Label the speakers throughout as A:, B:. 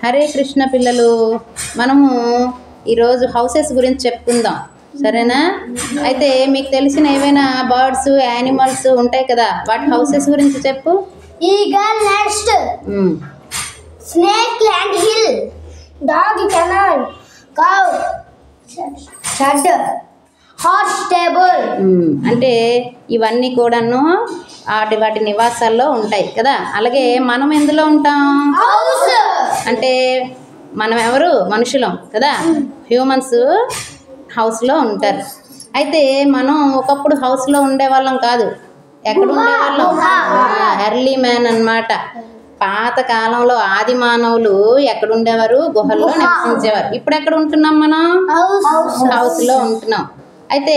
A: హరే కృష్ణ పిల్లలు, మనము ఈరోజు హౌసెస్ గురించి చెప్పుకుందాం, సరేనా? అయితే మీకు తెలిసిన ఏవైనా బర్డ్స్, యానిమల్స్ ఉంటాయి కదా, వాటి హౌసెస్ గురించి చెప్పు.
B: Eagle nest, snake land hill, dog kennel, cow shed, horse stable.
A: అంటే ఇవన్నీ కూడాను వాటి నివాసాల్లో ఉంటాయి కదా. అలాగే మనం ఎందులో ఉంటాం అంటే మనం ఎవరు? మనుషులం కదా. హ్యూమన్స్ హౌస్లో ఉంటారు. అయితే మనం ఒకప్పుడు హౌస్లో ఉండేవాళ్ళం కాదు. ఎక్కడ ఉండేవాళ్ళం? ఎర్లీ మ్యాన్ అన్నమాట. పాత కాలంలో ఆది మానవులు ఎక్కడ ఉండేవారు? గుహల్లో నివసించేవారు. ఇప్పుడు ఎక్కడ ఉంటున్నాం మనం? హౌస్లో ఉంటున్నాం. అయితే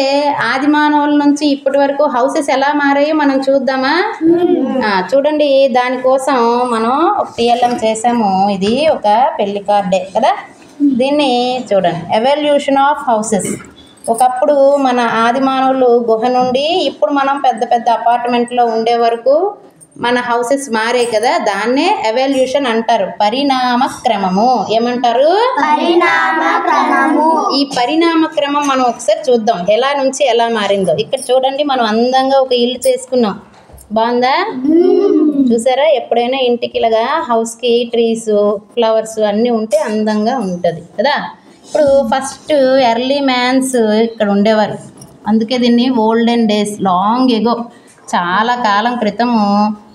A: ఆది మానవుల నుంచి ఇప్పటి వరకు హౌసెస్ ఎలా మారాయో మనం చూద్దామా? చూడండి, దానికోసం మనం ఒక టీఎల్ఎం చేసాము. ఇది ఒక పెళ్లి కార్డే కదా. దీన్ని చూడండి, ఎవల్యూషన్ ఆఫ్ హౌసెస్. ఒకప్పుడు మన ఆది మానవులు గుహ నుండి ఇప్పుడు మనం పెద్ద పెద్ద అపార్ట్మెంట్లో ఉండే వరకు మన హౌసెస్ మారే కదా. దాన్నే ఎవల్యూషన్ అంటారు, పరిణామ క్రమము. ఏమంటారు? ఈ పరిణామ క్రమం మనం ఒకసారి చూద్దాం, ఎలా నుంచి ఎలా మారిందో. ఇక్కడ చూడండి, మనం అందంగా ఒక ఇల్లు చేసుకున్నాం. బాగుందా? చూసారా? ఎప్పుడైనా ఇంటికి ఇలాగా హౌస్కి ట్రీస్, ఫ్లవర్స్ అన్నీ ఉంటే అందంగా ఉంటుంది కదా. ఇప్పుడు ఫస్ట్ ఎర్లీ మ్యాన్స్ ఇక్కడ ఉండేవారు. అందుకే దీన్ని ఓల్డెన్ డేస్, లాంగ్ ఎగో, చాలా కాలం క్రితము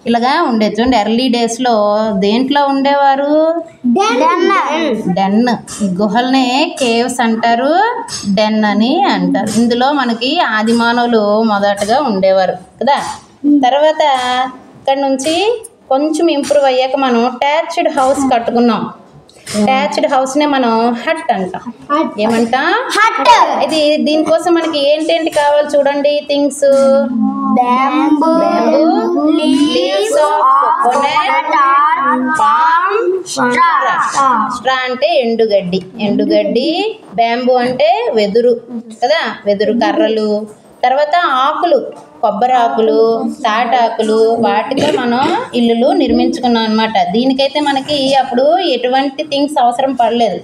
A: ఇలాగా ఉండేది. చూడండి, ఎర్లీ డేస్లో దేంట్లో ఉండేవారు? డెన్. ఈ గుహల్నే కేవ్స్ అంటారు, డెన్ అని అంటారు. ఇందులో మనకి ఆది మానవులు మొదటగా ఉండేవారు కదా. తర్వాత ఇక్కడ నుంచి కొంచెం ఇంప్రూవ్ అయ్యాక మనం అటాచ్డ్ హౌస్ కట్టుకున్నాం. అటాచ్డ్ హౌస్నే మనం హట్ అంటాం. ఏమంటాం? ఇది దీనికోసం మనకి ఏంటేంటి కావాలి చూడండి. Things: bamboo, leaves of coconut, palm, straw అంటే ఎండుగడ్డి, బ్యాంబూ అంటే వెదురు కదా, వెదురు కర్రలు. తర్వాత ఆకులు, కొబ్బరి ఆకులు, తాటాకులు, వాటితో మనం ఇల్లులు నిర్మించుకున్నాం అనమాట. దీనికైతే మనకి అప్పుడు ఎటువంటి థింగ్స్ అవసరం పడలేదు.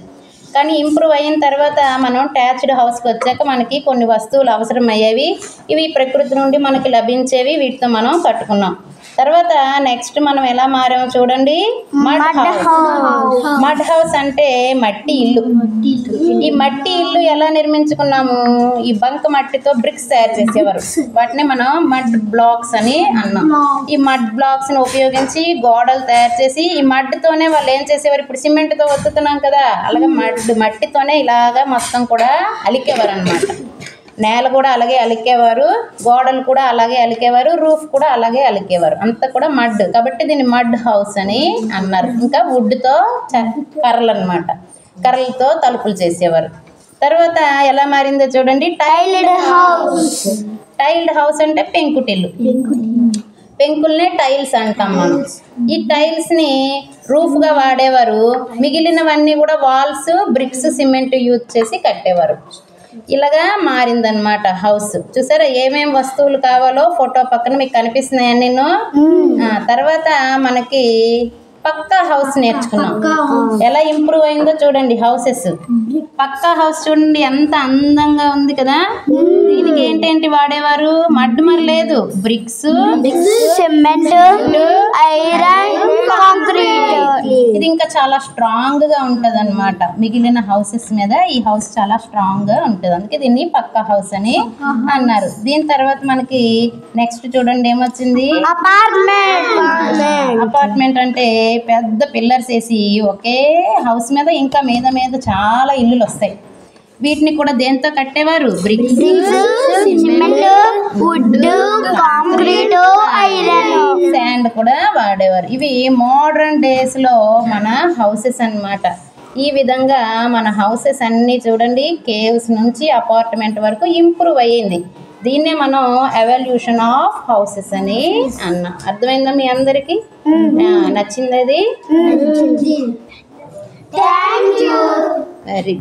A: కానీ ఇంప్రూవ్ అయిన తర్వాత మనం అటాచ్డ్ హౌస్కి వచ్చాక మనకి కొన్ని వస్తువులు అవసరం అయ్యేవి. ఇవి ప్రకృతి నుండి మనకి లభించేవి, వీటితో మనం కట్టుకున్నాం. తర్వాత నెక్స్ట్ మనం ఎలా మారామో చూడండి, మడ్ హౌస్. మడ్ హౌస్ అంటే మట్టి ఇల్లు. ఈ మట్టి ఇల్లు ఎలా నిర్మించుకున్నాము? ఈ బంక మట్టితో బ్రిక్స్ తయారు చేసేవారు. వాటిని మనం మడ్ బ్లాక్స్ అని అన్నాం. ఈ మడ్ బ్లాక్స్ ని ఉపయోగించి గోడలు తయారు చేసి, ఈ మట్టితోనే వాళ్ళు ఏం చేసేవారు? ఇప్పుడు సిమెంట్తో వత్తుతున్నాం కదా, అలాగే మట్టితోనే ఇలాగా మొత్తం కూడా అలికేవారు అనమాట. నేల కూడా అలాగే అలికేవారు, గోడలు కూడా అలాగే అలికేవారు, రూఫ్ కూడా అలాగే అలికేవారు. అంతా కూడా మడ్ కాబట్టి దీన్ని మడ్ హౌస్ అని అన్నారు. ఇంకా వుడ్తో కర్రలు అనమాట, కర్రలతో తలుపులు చేసేవారు. తర్వాత ఎలా మారిందో చూడండి, టైల్డ్ హౌస్. టైల్డ్ హౌస్ అంటే పెంకుటిల్లు. పెంకుల్నే టైల్స్ అంటాం మనం. ఈ టైల్స్ని రూఫ్గా వాడేవారు. మిగిలినవన్నీ కూడా వాల్స్, బ్రిక్స్, సిమెంట్ యూజ్ చేసి కట్టేవారు. ఇలాగా మారిందనమాట హౌస్. చూసారా ఏమేమి వస్తువులు కావాలో ఫోటో పక్కన మీకు కనిపిస్తున్నాయా నేను. తర్వాత మనకి పక్కా హౌస్ నేర్చుకున్నాం. ఎలా ఇంప్రూవ్ అయిందో చూడండి హౌసెస్. పక్కా హౌస్ చూడండి ఎంత అందంగా ఉంది కదా. దీనికి ఏంటేంటి వాడేవారు? మడ్ మరి లేదు, బ్రిక్స్, సిమెంట్, ఐరన్, కాంక్రీట్. ఇది ఇంకా చాలా స్ట్రాంగ్ గా ఉంటది అనమాట. మిగిలిన హౌసెస్ మీద ఈ హౌస్ చాలా స్ట్రాంగ్ గా ఉంటది. అందుకే దీన్ని పక్కా హౌస్ అని అన్నారు. దీని తర్వాత మనకి నెక్స్ట్ చూడండి ఏమొచ్చింది, అపార్ట్మెంట్. అంటే పెద్ద పిల్లర్స్ వేసి ఒకే హౌస్ మీద ఇంకా మీద మీద చాలా ఇల్లులు వస్తాయి. వీటిని కూడా దేంతో కట్టేవారు? Bricks, cement, wood, concrete, iron, sand కూడా వాడేవారు. ఇవి మోడర్న్ డేస్ లో మన హౌసెస్ అన్నమాట. ఈ విధంగా మన హౌసెస్ అన్నీ చూడండి కేవ్స్ నుంచి అపార్ట్మెంట్ వరకు ఇంప్రూవ్ అయ్యింది. దీన్నే మనం ఎవల్యూషన్ ఆఫ్ హౌసెస్ అని అన్నాం. అర్థమైందా మీ అందరికి? నచ్చింది అది? Very good.